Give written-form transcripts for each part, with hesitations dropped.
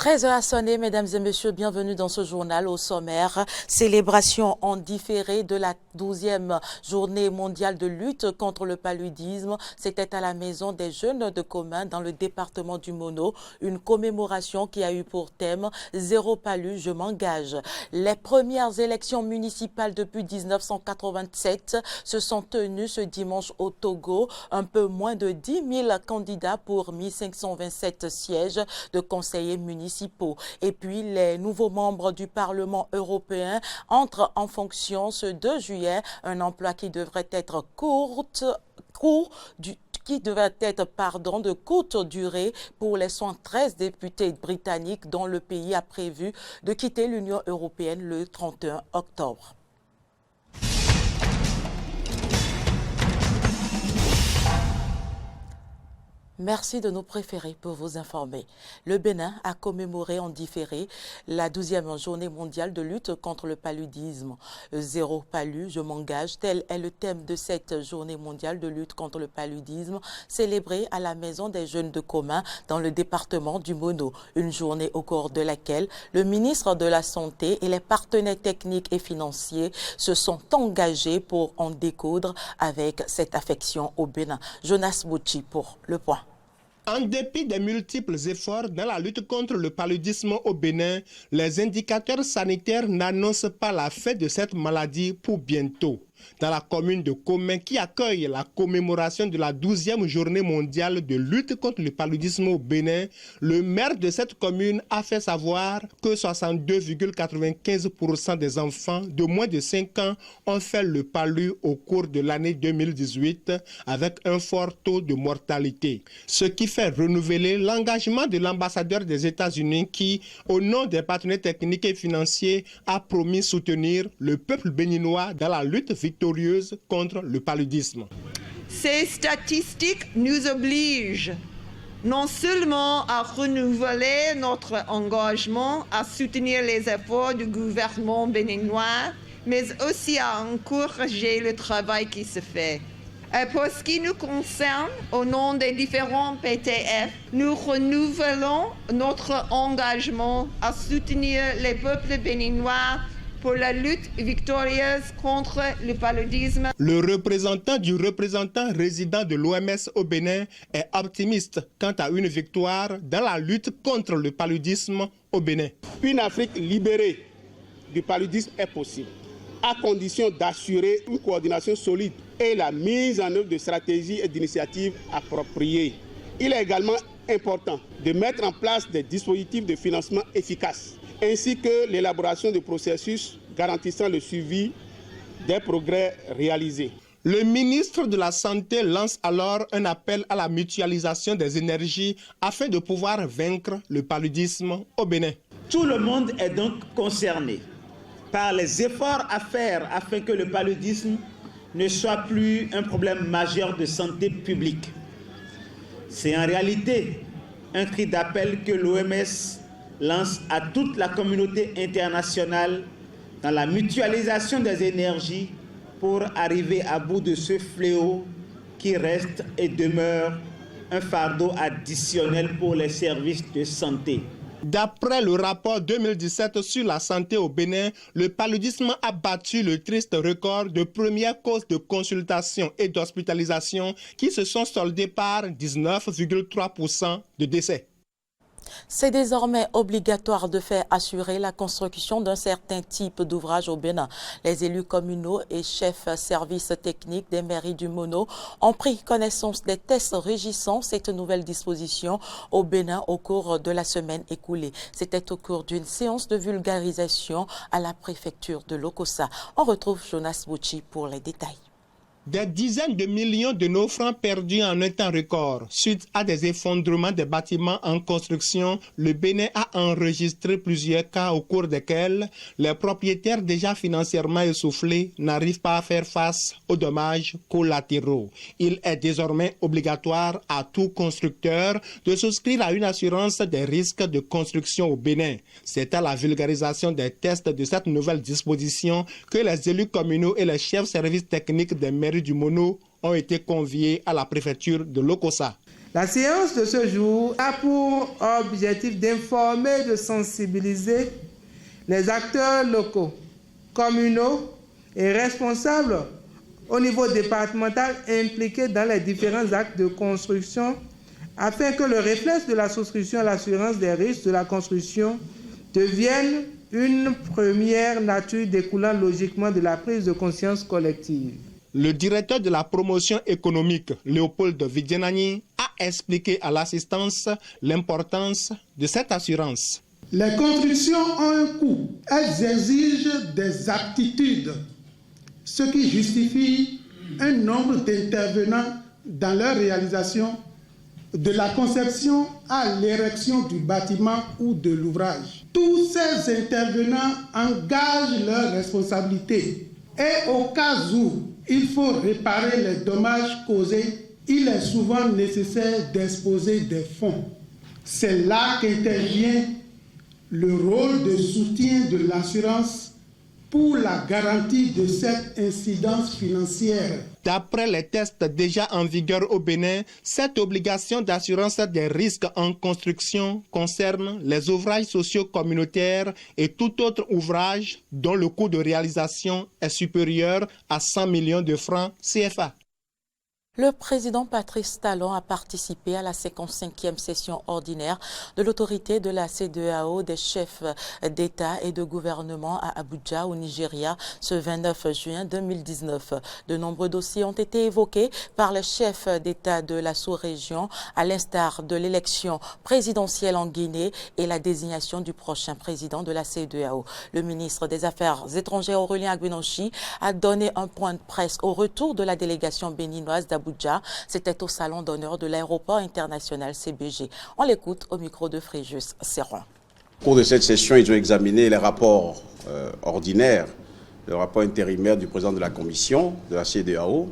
13h à sonner, mesdames et messieurs, bienvenue dans ce journal. Au sommaire, célébration en différé de la 12e journée mondiale de lutte contre le paludisme. C'était à la Maison des Jeunes de Comin dans le département du Mono, une commémoration qui a eu pour thème « Zéro palu, je m'engage ». Les premières élections municipales depuis 1987 se sont tenues ce dimanche au Togo. Un peu moins de 10 000 candidats pour 1527 sièges de conseillers municipaux. Et puis, les nouveaux membres du Parlement européen entrent en fonction ce 2 juillet, un emploi qui devrait être de courte durée pour les 113 députés britanniques dont le pays a prévu de quitter l'Union européenne le 31 octobre. Merci de nous préférer pour vous informer. Le Bénin a commémoré en différé la 12e journée mondiale de lutte contre le paludisme. Zéro palu, je m'engage, tel est le thème de cette journée mondiale de lutte contre le paludisme célébrée à la Maison des Jeunes de Comin dans le département du Mono. Une journée au cours de laquelle le ministre de la Santé et les partenaires techniques et financiers se sont engagés pour en découdre avec cette affection au Bénin. Jonas Bouchi pour Le Point. En dépit des multiples efforts dans la lutte contre le paludisme au Bénin, les indicateurs sanitaires n'annoncent pas la fin de cette maladie pour bientôt. Dans la commune de Comin qui accueille la commémoration de la 12e journée mondiale de lutte contre le paludisme au Bénin, le maire de cette commune a fait savoir que 62,95% des enfants de moins de 5 ans ont fait le palu au cours de l'année 2018 avec un fort taux de mortalité. Ce qui fait renouveler l'engagement de l'ambassadeur des États-Unis qui, au nom des partenaires techniques et financiers, a promis soutenir le peuple béninois dans la lutte victorieuse contre le paludisme. Ces statistiques nous obligent non seulement à renouveler notre engagement à soutenir les efforts du gouvernement béninois, mais aussi à encourager le travail qui se fait. Et pour ce qui nous concerne, au nom des différents PTF, nous renouvelons notre engagement à soutenir les peuples béninois pour la lutte victorieuse contre le paludisme. Le représentant du représentant résident de l'OMS au Bénin est optimiste quant à une victoire dans la lutte contre le paludisme au Bénin. Une Afrique libérée du paludisme est possible, à condition d'assurer une coordination solide et la mise en œuvre de stratégies et d'initiatives appropriées. Il est également important de mettre en place des dispositifs de financement efficaces, ainsi que l'élaboration de processus garantissant le suivi des progrès réalisés. Le ministre de la Santé lance alors un appel à la mutualisation des énergies afin de pouvoir vaincre le paludisme au Bénin. Tout le monde est donc concerné par les efforts à faire afin que le paludisme ne soit plus un problème majeur de santé publique. C'est en réalité un cri d'appel que l'OMS lance à toute la communauté internationale dans la mutualisation des énergies pour arriver à bout de ce fléau qui reste et demeure un fardeau additionnel pour les services de santé. D'après le rapport 2017 sur la santé au Bénin, le paludisme a battu le triste record de premières causes de consultation et d'hospitalisation qui se sont soldées par 19,3% de décès. C'est désormais obligatoire de faire assurer la construction d'un certain type d'ouvrage au Bénin. Les élus communaux et chefs services techniques des mairies du Mono ont pris connaissance des tests régissant cette nouvelle disposition au Bénin au cours de la semaine écoulée. C'était au cours d'une séance de vulgarisation à la préfecture de Lokossa. On retrouve Jonas Bouchi pour les détails. Des dizaines de millions de nos francs perdus en un temps record. Suite à des effondrements des bâtiments en construction, le Bénin a enregistré plusieurs cas au cours desquels les propriétaires déjà financièrement essoufflés n'arrivent pas à faire face aux dommages collatéraux. Il est désormais obligatoire à tout constructeur de souscrire à une assurance des risques de construction au Bénin. C'est à la vulgarisation des tests de cette nouvelle disposition que les élus communaux et les chefs services techniques des mairies du Mono ont été conviés à la préfecture de Lokossa. La séance de ce jour a pour objectif d'informer et de sensibiliser les acteurs locaux, communaux et responsables au niveau départemental impliqués dans les différents actes de construction afin que le réflexe de la souscription à l'assurance des risques de la construction devienne une première nature découlant logiquement de la prise de conscience collective. Le directeur de la promotion économique, Léopold Vidjenani, a expliqué à l'assistance l'importance de cette assurance. Les constructions ont un coût. Elles exigent des aptitudes, ce qui justifie un nombre d'intervenants dans leur réalisation, de la conception à l'érection du bâtiment ou de l'ouvrage. Tous ces intervenants engagent leurs responsabilités et au cas où il faut réparer les dommages causés, il est souvent nécessaire d'exposer des fonds. C'est là qu'intervient le rôle de soutien de l'assurance pour la garantie de cette incidence financière. D'après les tests déjà en vigueur au Bénin, cette obligation d'assurance des risques en construction concerne les ouvrages sociaux communautaires et tout autre ouvrage dont le coût de réalisation est supérieur à 100 millions de francs CFA. Le président Patrice Talon a participé à la 55e session ordinaire de l'autorité de la CEDEAO des chefs d'État et de gouvernement à Abuja, au Nigeria, ce 29 juin 2019. De nombreux dossiers ont été évoqués par les chefs d'État de la sous-région, à l'instar de l'élection présidentielle en Guinée et la désignation du prochain président de la CEDEAO. Le ministre des Affaires étrangères, Aurélien Agbenonchi, a donné un point de presse au retour de la délégation béninoise d'Abuja. C'était au salon d'honneur de l'aéroport international CBG. On l'écoute au micro de Fréjus Serron. Au cours de cette session, ils ont examiné les rapports ordinaires, le rapport intérimaire du président de la commission de la CEDEAO,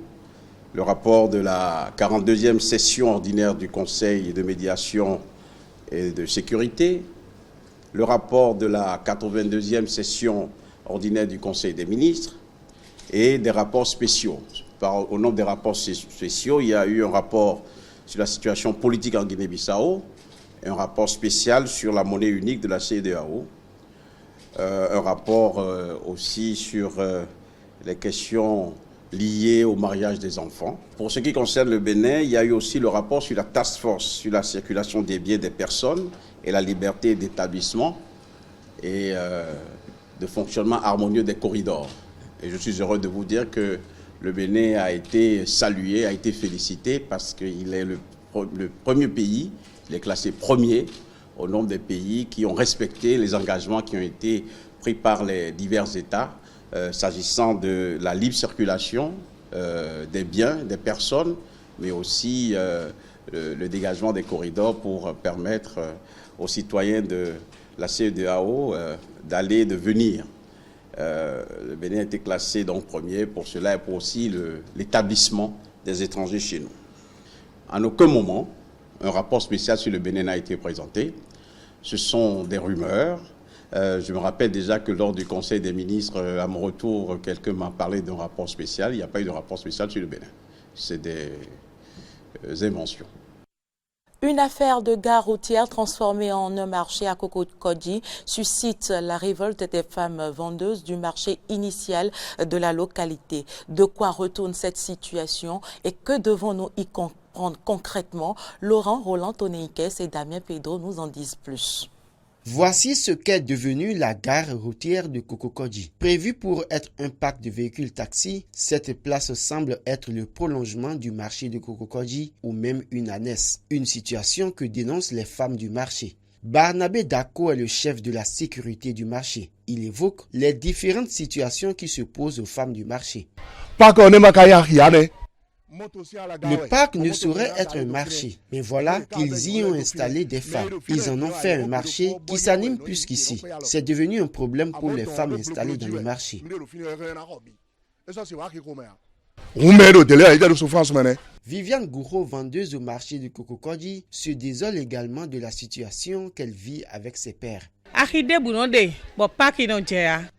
le rapport de la 42e session ordinaire du Conseil de médiation et de sécurité, le rapport de la 82e session ordinaire du Conseil des ministres et des rapports spéciaux. Au nombre des rapports spéciaux, il y a eu un rapport sur la situation politique en Guinée-Bissau, un rapport spécial sur la monnaie unique de la CEDEAO, un rapport aussi sur les questions liées au mariage des enfants. Pour ce qui concerne le Bénin, il y a eu aussi le rapport sur la task force sur la circulation des biens des personnes et la liberté d'établissement et de fonctionnement harmonieux des corridors. Et je suis heureux de vous dire que le Bénin a été salué, a été félicité parce qu'il est le premier pays, il est classé premier au nombre des pays qui ont respecté les engagements qui ont été pris par les divers États s'agissant de la libre circulation des biens, des personnes, mais aussi le dégagement des corridors pour permettre aux citoyens de la CEDEAO d'aller et de venir. Le Bénin a été classé donc premier pour cela et pour aussi l'établissement des étrangers chez nous. En aucun moment, un rapport spécial sur le Bénin n'a été présenté. Ce sont des rumeurs. Je me rappelle déjà que lors du Conseil des ministres, à mon retour, quelqu'un m'a parlé d'un rapport spécial. Il n'y a pas eu de rapport spécial sur le Bénin. C'est des inventions. Une affaire de gare routière transformée en un marché à Kokokodji suscite la révolte des femmes vendeuses du marché initial de la localité. De quoi retourne cette situation et que devons-nous y comprendre concrètement? Laurent Roland-Toneikes et Damien Pedro nous en disent plus. Voici ce qu'est devenu la gare routière de Kokokodji. Prévue pour être un parc de véhicules taxis, cette place semble être le prolongement du marché de Kokokodji ou même une ânesse. Une situation que dénoncent les femmes du marché. Barnabé Dako est le chef de la sécurité du marché. Il évoque les différentes situations qui se posent aux femmes du marché. Le parc ne saurait être un marché, mais voilà qu'ils y ont installé des femmes. Ils en ont fait un marché qui s'anime plus qu'ici. C'est devenu un problème pour les femmes installées dans le marché. Viviane Gouraud, vendeuse au marché de Kokokodji, se désole également de la situation qu'elle vit avec ses pères.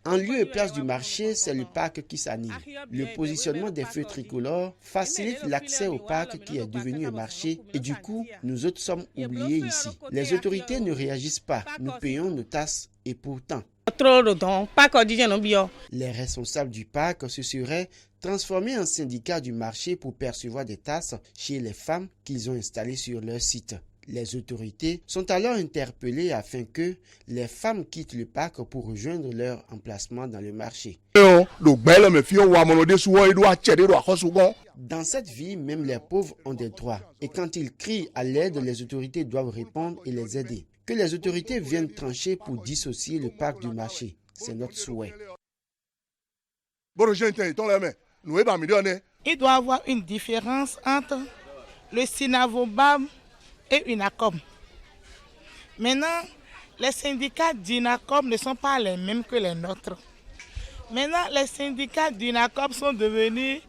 En lieu et place du marché, c'est le parc qui s'anime. Le positionnement des feux tricolores facilite l'accès au parc qui est devenu un marché et du coup, nous autres sommes oubliés ici. Les autorités ne réagissent pas. Nous payons nos tasses et pourtant, les responsables du parc se seraient transformés en syndicat du marché pour percevoir des tasses chez les femmes qu'ils ont installées sur leur site. Les autorités sont alors interpellées afin que les femmes quittent le parc pour rejoindre leur emplacement dans le marché. Dans cette vie, même les pauvres ont des droits. Et quand ils crient à l'aide, les autorités doivent répondre et les aider. Que les autorités viennent trancher pour dissocier le parc du marché. C'est notre souhait. Il doit y avoir une différence entre le Sinavobam et UNACOM. Maintenant, les syndicats d'UNACOM ne sont pas les mêmes que les nôtres. Maintenant, les syndicats d'UNACOM sont devenus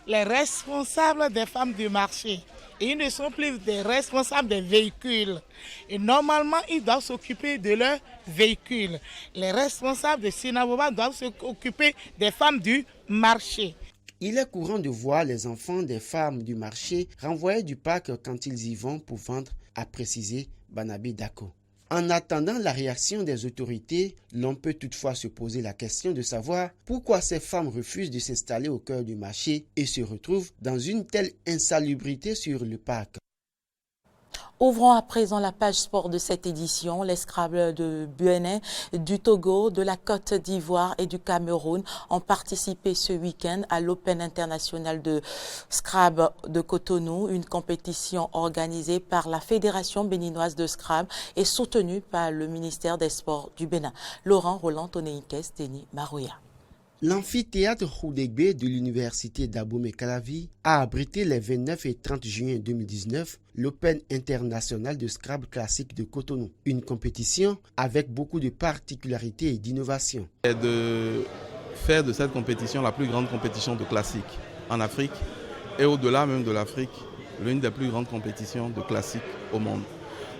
les responsables des femmes du marché. Et ils ne sont plus des responsables des véhicules. Et normalement, ils doivent s'occuper de leurs véhicules. Les responsables de Sinavoba doivent s'occuper des femmes du marché. Il est courant de voir les enfants des femmes du marché renvoyés du parc quand ils y vont pour vendre, a précisé Banabi Dako. En attendant la réaction des autorités, l'on peut toutefois se poser la question de savoir pourquoi ces femmes refusent de s'installer au cœur du marché et se retrouvent dans une telle insalubrité sur le parc. Ouvrons à présent la page sport de cette édition. Les Scrabble de Bénin, du Togo, de la Côte d'Ivoire et du Cameroun ont participé ce week-end à l'Open international de Scrabble de Cotonou, une compétition organisée par la Fédération béninoise de Scrabble et soutenue par le ministère des Sports du Bénin. Laurent Roland Tonéikes, Denis Marouya. L'amphithéâtre Houdegbe de l'université d'Abomey-Calavi a abrité les 29 et 30 juin 2019 l'Open international de Scrabble classique de Cotonou, une compétition avec beaucoup de particularités et d'innovations. Et de faire de cette compétition la plus grande compétition de classique en Afrique et au-delà même de l'Afrique, l'une des plus grandes compétitions de classique au monde.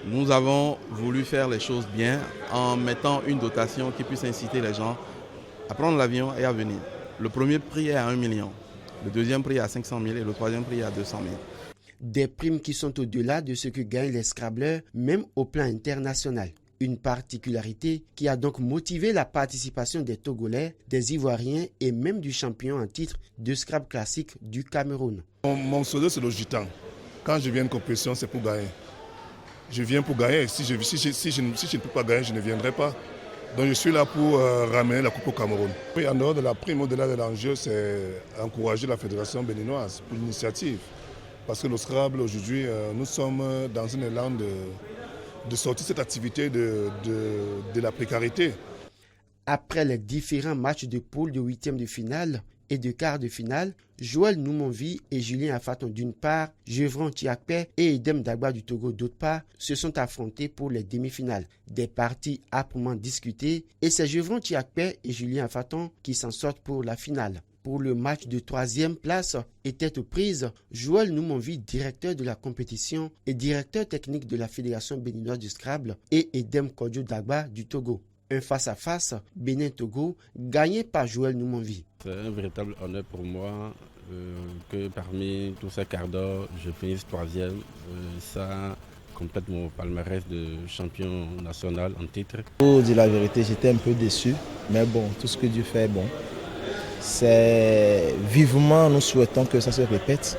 Nous avons voulu faire les choses bien en mettant une dotation qui puisse inciter les gens à prendre l'avion et à venir. Le premier prix est à 1 million, le deuxième prix est à 500 000 et le troisième prix est à 200 000. Des primes qui sont au-delà de ce que gagnent les Scrabbleurs, même au plan international. Une particularité qui a donc motivé la participation des Togolais, des Ivoiriens et même du champion en titre de Scrabble classique du Cameroun. Mon pseudo c'est le gitan. Quand je viens à une compétition, c'est pour gagner. Je viens pour gagner. Si je ne peux pas gagner, je ne viendrai pas. Donc je suis là pour ramener la coupe au Cameroun. Et en dehors de la prime, au-delà de l'enjeu, c'est encourager la fédération béninoise pour l'initiative. Parce que le Scrabble, aujourd'hui, nous sommes dans un élan de sortir cette activité de la précarité. Après les différents matchs de poule de huitième de finale et de quart de finale, Joël Noumonvi et Julien Afaton d'une part, Jevron Tiakpe et Edem Dagba du Togo d'autre part se sont affrontés pour les demi-finales. Des parties âprement discutées et c'est Jevron Tiakpe et Julien Afaton qui s'en sortent pour la finale. Pour le match de troisième place était aux prises Joël Noumonvi, directeur de la compétition et directeur technique de la Fédération béninoise du Scrabble et Edem Kodjo Dagba du Togo. Un face-à-face Bénin-Togo gagné par Joël Noumonvi. C'est un véritable honneur pour moi que parmi tous ces quarts d'heure, je finisse troisième. Ça complète mon palmarès de champion national en titre. Pour dire la vérité, j'étais un peu déçu, mais bon, tout ce que Dieu fait est bon. C'est vivement, nous souhaitons que ça se répète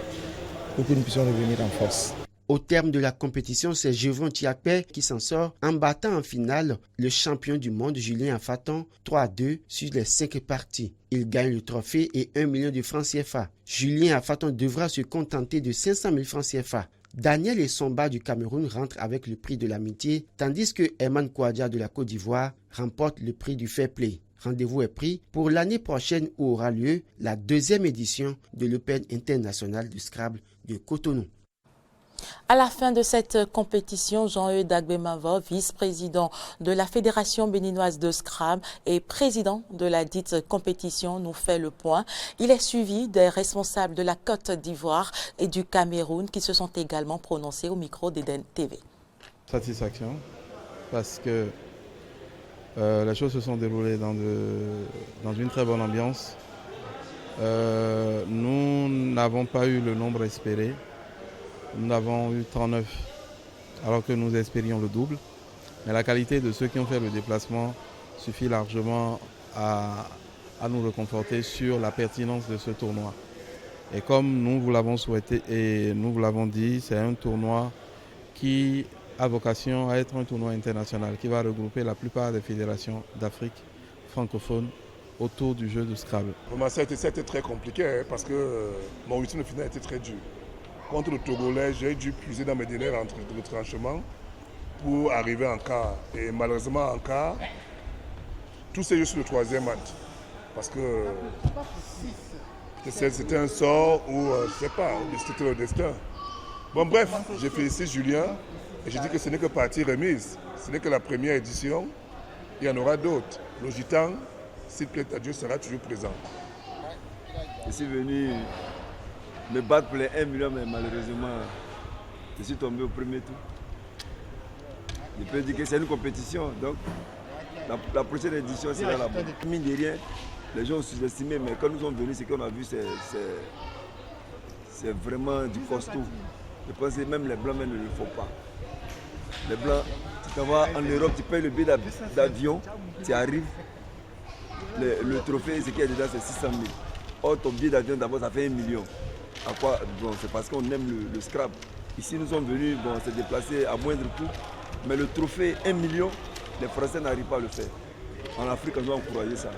pour que nous puissions revenir en force. Au terme de la compétition, c'est Jevron Tiakpe qui s'en sort en battant en finale le champion du monde Julien Afaton 3-2 sur les 5 parties. Il gagne le trophée et 1 million de francs CFA. Julien Afaton devra se contenter de 500 000 francs CFA. Daniel Essomba du Cameroun rentre avec le prix de l'amitié, tandis que Herman Kouadia de la Côte d'Ivoire remporte le prix du fair play. Rendez-vous est pris pour l'année prochaine où aura lieu la deuxième édition de l'Open international du Scrabble de Cotonou. À la fin de cette compétition, Jean-Eudes Agbemavo, vice-président de la Fédération béninoise de Scrabble et président de la dite compétition, nous fait le point. Il est suivi des responsables de la Côte d'Ivoire et du Cameroun qui se sont également prononcés au micro d'Eden TV. Satisfaction, parce que les choses se sont déroulées dans une très bonne ambiance. Nous n'avons pas eu le nombre espéré. Nous avons eu 39, alors que nous espérions le double. Mais la qualité de ceux qui ont fait le déplacement suffit largement à nous réconforter sur la pertinence de ce tournoi. Et comme nous vous l'avons souhaité et nous vous l'avons dit, c'est un tournoi qui a vocation à être un tournoi international, qui va regrouper la plupart des fédérations d'Afrique francophone autour du jeu de Scrabble. Ça a été très compliqué parce que mon huitième de finale était très dur. Contre le Togolais, j'ai dû puiser dans mes derniers retranchements pour arriver en quart. Et malheureusement, en quart, tout s'est joué sur le troisième match. Parce que c'était un sort ou je ne sais pas, c'était le destin. Bon bref, j'ai félicité Julien et j'ai dit que ce n'est que partie remise. Ce n'est que la première édition. Il y en aura d'autres. Le Gitan, s'il plaît à Dieu, sera toujours présent. Je suis venu me battre pour les 1 million, mais malheureusement, je suis tombé au premier tour. Je peux dire que c'est une compétition, donc la prochaine édition sera là-bas. Mine de rien, les gens ont sous-estimé, mais quand nous sommes venus, ce qu'on a vu, c'est vraiment du costaud. Je pense que même les Blancs ne le font pas. Les Blancs, tu t'en vas en Europe, tu payes le billet d'avion, tu arrives, le trophée, ce qu'il y a dedans, c'est 600 000. Or, ton billet d'avion, d'abord, ça fait 1 million. À quoi? Bon, c'est parce qu'on aime le Scrabble. Ici, nous sommes venus se déplacer à moindre coût. Mais le trophée 1 million, les Français n'arrivent pas à le faire. En Afrique, on doit encourager ça.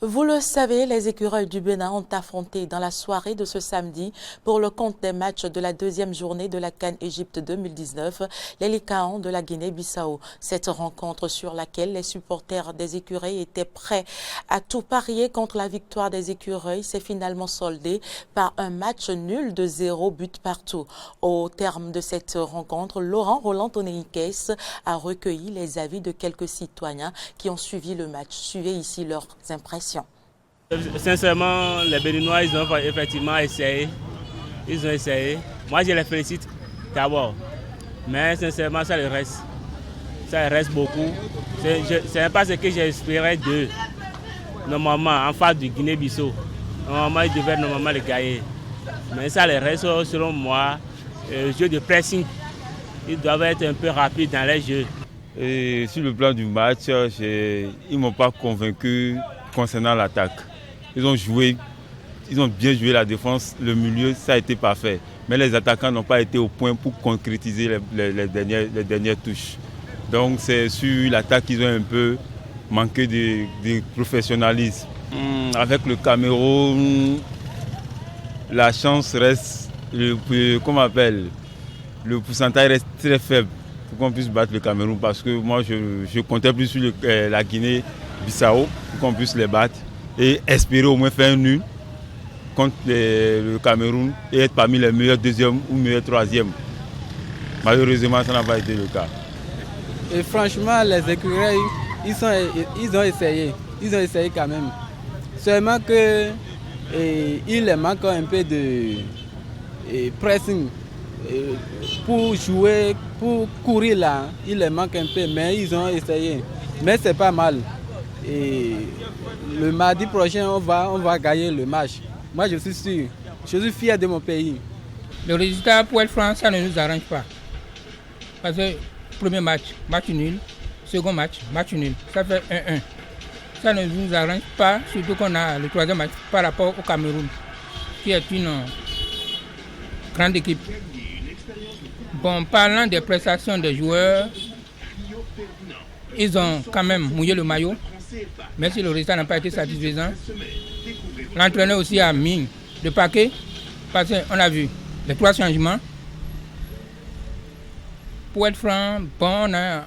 Vous le savez, les écureuils du Bénin ont affronté dans la soirée de ce samedi pour le compte des matchs de la deuxième journée de la CAN Égypte 2019, les Lycaons de la Guinée-Bissau. Cette rencontre sur laquelle les supporters des écureuils étaient prêts à tout parier contre la victoire des écureuils s'est finalement soldée par un match nul de 0 but partout. Au terme de cette rencontre, Laurent Roland Tonéikès a recueilli les avis de quelques citoyens qui ont suivi le match. Suivez ici leurs impressions. Sincèrement, les Béninois, ils ont effectivement essayé. Ils ont essayé. Moi, je les félicite d'abord. Mais sincèrement, ça le reste. Ça reste beaucoup. C'est pas ce que j'espérais d'eux. Normalement, en face du Guinée-Bissau, normalement, ils devaient normalement le gagner. Mais ça le reste, selon moi, le jeu de pressing. Ils doivent être un peu rapides dans les jeux. Et sur le plan du match, ils ne m'ont pas convaincu concernant l'attaque. Ils ont bien joué la défense, le milieu, ça a été parfait. Mais les attaquants n'ont pas été au point pour concrétiser les dernières touches. Donc c'est sur l'attaque qu'ils ont un peu manqué de professionnalisme. Avec le Cameroun, la chance reste, le pourcentage reste très faible pour qu'on puisse battre le Cameroun, parce que moi je comptais plus sur la Guinée-Bissau pour qu'on puisse les battre et espérer au moins faire un nul contre le Cameroun et être parmi les meilleurs deuxièmes ou meilleurs troisièmes. Malheureusement, ça n'a pas été le cas. Et franchement, les écureuils, ils ont essayé quand même. Seulement que il les manque un peu de pressing. Pour jouer, pour courir là, il les manque un peu, mais ils ont essayé. Mais c'est pas mal. Et le mardi prochain, on va gagner le match. Moi, je suis sûr. Je suis fier de mon pays. Le résultat pour être franc, ça ne nous arrange pas. Parce que premier match nul. Second match nul. Ça fait 1-1. Ça ne nous arrange pas, surtout qu'on a le troisième match par rapport au Cameroun, qui est une grande équipe. Bon, parlant des prestations des joueurs, ils ont quand même mouillé le maillot, même si le résultat n'a pas été satisfaisant. L'entraîneur aussi a mis le paquet, parce qu'on a vu les 3 changements. Pour être franc, bon, on a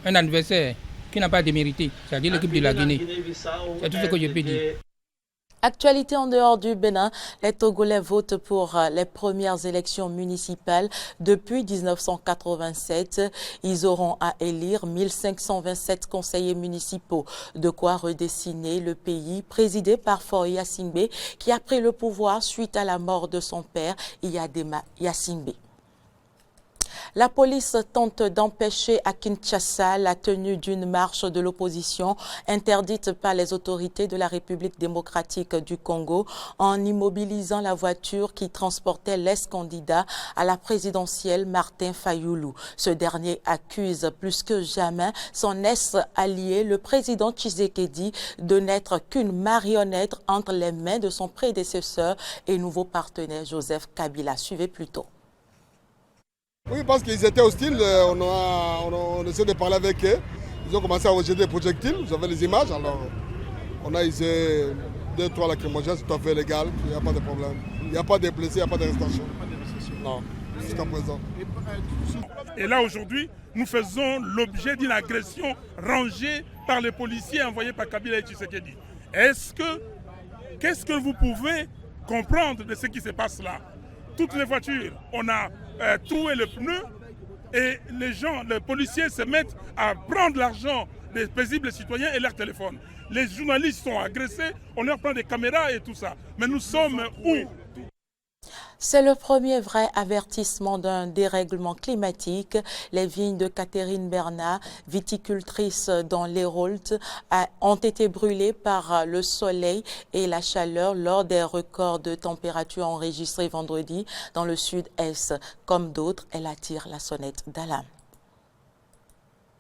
un adversaire qui n'a pas démérité, c'est-à-dire l'équipe de la Guinée. C'est tout ce que je peux dire. Actualité en dehors du Bénin, les Togolais votent pour les premières élections municipales depuis 1987. Ils auront à élire 1527 conseillers municipaux, de quoi redessiner le pays présidé par Faure Gnassingbé qui a pris le pouvoir suite à la mort de son père, Iyadema Gnassingbé. La police tente d'empêcher à Kinshasa la tenue d'une marche de l'opposition interdite par les autorités de la République démocratique du Congo en immobilisant la voiture qui transportait l'ex-candidat à la présidentielle Martin Fayoulou. Ce dernier accuse plus que jamais son ex-allié, le président Tshisekedi, de n'être qu'une marionnette entre les mains de son prédécesseur et nouveau partenaire Joseph Kabila. Suivez plutôt. Oui, parce qu'ils étaient hostiles, on essaie de parler avec eux. Ils ont commencé à rejeter des projectiles, vous avez les images, alors on a usé 2-3 lacrymogènes, c'est tout à fait légal, il n'y a pas de problème. Il n'y a pas de blessés, il n'y a pas d'arrestation. Non, jusqu'à présent. Et là aujourd'hui, nous faisons l'objet d'une agression rangée par les policiers envoyés par Kabila et Tshisekedi. Qu'est-ce que vous pouvez comprendre de ce qui se passe là? Toutes les voitures, on a troué le pneu et les policiers se mettent à prendre l'argent des paisibles citoyens et leur téléphone. Les journalistes sont agressés, on leur prend des caméras et tout ça. Mais nous sommes où? C'est le premier vrai avertissement d'un dérèglement climatique. Les vignes de Catherine Bernat, viticultrice dans l'Hérault, ont été brûlées par le soleil et la chaleur lors des records de température enregistrés vendredi dans le sud-est. Comme d'autres, elle attire la sonnette d'alarme.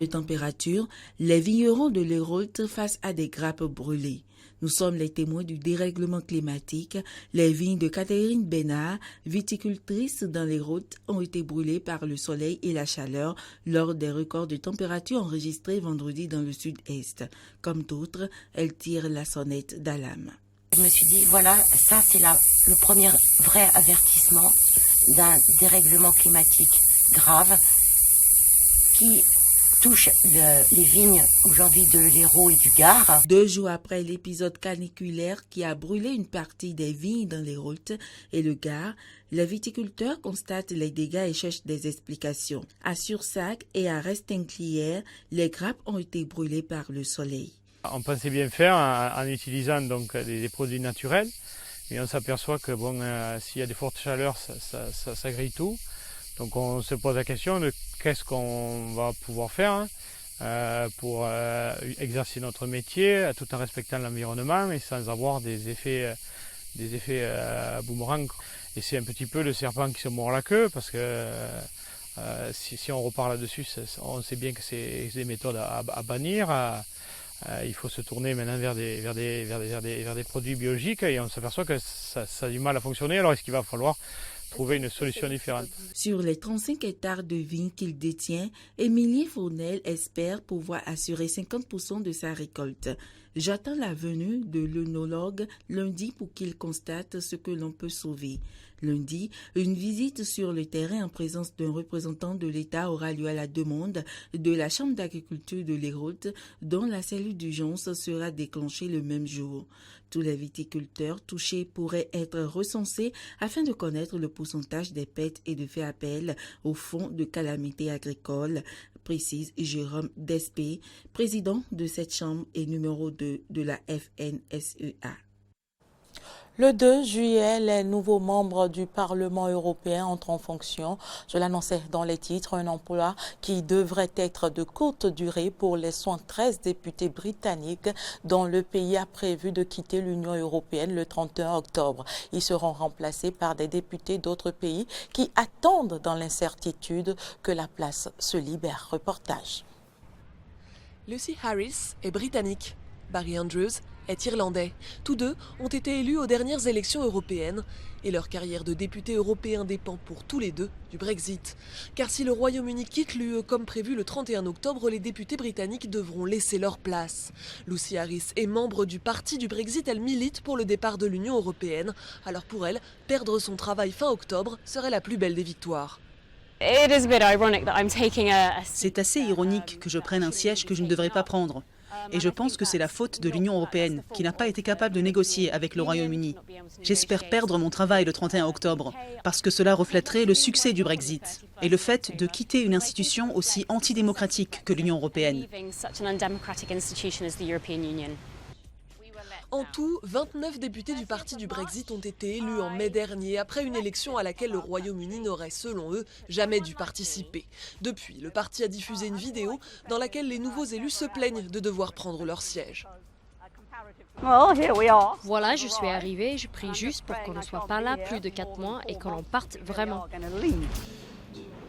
De température, les vignerons de l'Hérault face à des grappes brûlées. Nous sommes les témoins du dérèglement climatique. Les vignes de Catherine Bernat, viticultrice dans l'Hérault, ont été brûlées par le soleil et la chaleur lors des records de température enregistrés vendredi dans le sud-est. Comme d'autres, elle tire la sonnette d'alarme. Je me suis dit, voilà, ça c'est le premier vrai avertissement d'un dérèglement climatique grave qui touche les vignes aujourd'hui de l'Hérault et du Gard. 2 jours après l'épisode caniculaire qui a brûlé une partie des vignes dans l'Hérault et le Gard, les viticulteurs constatent les dégâts et cherchent des explications. À Sursac et à Restinclière, les grappes ont été brûlées par le soleil. On pensait bien faire en utilisant donc des produits naturels, mais on s'aperçoit que s'il y a des fortes chaleurs, ça grille tout. Donc on se pose la question de qu'est-ce qu'on va pouvoir faire pour exercer notre métier tout en respectant l'environnement et sans avoir des effets boomerang. Et c'est un petit peu le serpent qui se mord la queue parce que si on repart là-dessus, on sait bien que c'est des méthodes à bannir. Il faut se tourner maintenant vers des produits biologiques et on s'aperçoit que ça a du mal à fonctionner. Alors est-ce qu'il va falloir trouver une solution différente? Sur les 35 hectares de vignes qu'il détient, Émilie Fournel espère pouvoir assurer 50% de sa récolte. J'attends la venue de l'œnologue lundi pour qu'il constate ce que l'on peut sauver. Lundi, une visite sur le terrain en présence d'un représentant de l'État aura lieu à la demande de la Chambre d'agriculture de l'Hérault, dont la cellule d'urgence sera déclenchée le même jour. Tous les viticulteurs touchés pourraient être recensés afin de connaître le pourcentage des pertes et de faire appel au fonds de calamité agricole, précise Jérôme Despé, président de cette chambre et numéro 2 de la FNSEA. Le 2 juillet, les nouveaux membres du Parlement européen entrent en fonction. Je l'annonçais dans les titres, un emploi qui devrait être de courte durée pour les 113 députés britanniques dont le pays a prévu de quitter l'Union européenne le 31 octobre. Ils seront remplacés par des députés d'autres pays qui attendent dans l'incertitude que la place se libère. Reportage. Lucy Harris est britannique. Barry Andrews est irlandais. Tous deux ont été élus aux dernières élections européennes et leur carrière de député européen dépend pour tous les deux du Brexit. Car si le Royaume-Uni quitte l'UE comme prévu le 31 octobre, les députés britanniques devront laisser leur place. Lucy Harris est membre du parti du Brexit, elle milite pour le départ de l'Union européenne. Alors pour elle, perdre son travail fin octobre serait la plus belle des victoires. C'est assez ironique que je prenne un siège que je ne devrais pas prendre. Et je pense que c'est la faute de l'Union européenne, qui n'a pas été capable de négocier avec le Royaume-Uni. J'espère perdre mon travail le 31 octobre, parce que cela reflèterait le succès du Brexit et le fait de quitter une institution aussi antidémocratique que l'Union européenne. En tout, 29 députés du parti du Brexit ont été élus en mai dernier, après une élection à laquelle le Royaume-Uni n'aurait, selon eux, jamais dû participer. Depuis, le parti a diffusé une vidéo dans laquelle les nouveaux élus se plaignent de devoir prendre leur siège. Voilà, je suis arrivée, je prie juste pour qu'on ne soit pas là plus de 4 mois et que l'on parte vraiment.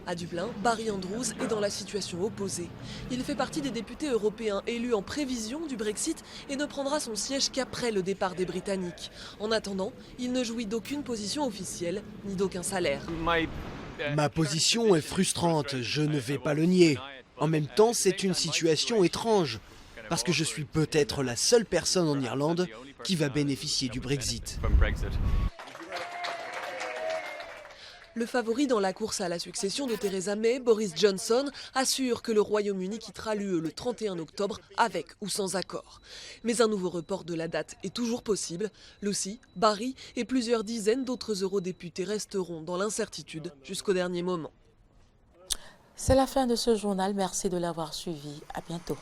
À Dublin, Barry Andrews est dans la situation opposée. Il fait partie des députés européens élus en prévision du Brexit et ne prendra son siège qu'après le départ des Britanniques. En attendant, il ne jouit d'aucune position officielle ni d'aucun salaire. Ma position est frustrante, je ne vais pas le nier. En même temps, c'est une situation étrange, parce que je suis peut-être la seule personne en Irlande qui va bénéficier du Brexit. Le favori dans la course à la succession de Theresa May, Boris Johnson, assure que le Royaume-Uni quittera l'UE le 31 octobre avec ou sans accord. Mais un nouveau report de la date est toujours possible. Lucy, Barry et plusieurs dizaines d'autres eurodéputés resteront dans l'incertitude jusqu'au dernier moment. C'est la fin de ce journal. Merci de l'avoir suivi. À bientôt.